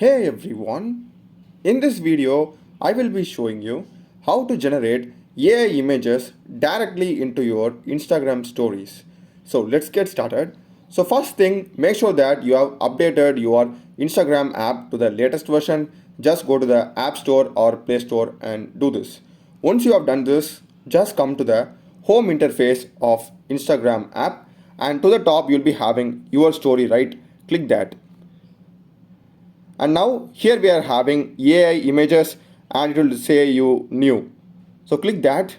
Hey everyone! In this video, I will be showing you how to generate AI images directly into your Instagram stories. So let's get started. So first thing, make sure that you have updated your Instagram app to the latest version. Just go to the App Store or Play Store and do this. Once you have done this, just come to the home interface of Instagram app, and to the top you'll be having your story, right? Click that. And now here we are having AI images and it will say you new. So click that,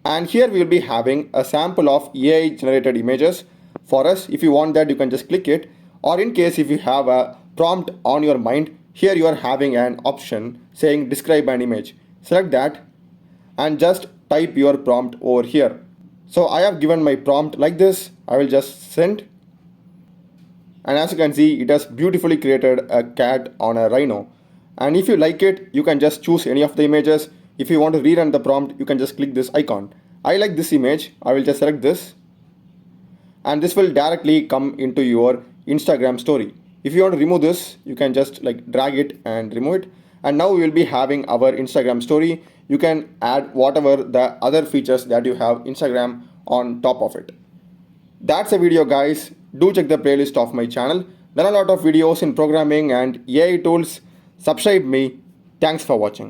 and here we will be having a sample of AI generated images. For us, if you want that, you can just click it, or in case if you have a prompt on your mind, here you are having an option saying describe an image. Select that and just type your prompt over here. So I have given my prompt like this. I will just send, and as you can see, it has beautifully created a cat on a rhino. And if you like it, you can just choose any of the images. If you want to rerun the prompt, you can just click this icon. I like this image. I will just select this, and this will directly come into your Instagram story. If you want to remove this, you can just like drag it and remove it. And now we will be having our Instagram story. You can add whatever the other features that you have Instagram on top of it. That's a video, guys. Do check the playlist of my channel. There are a lot of videos in programming and AI tools. Subscribe me. Thanks for watching.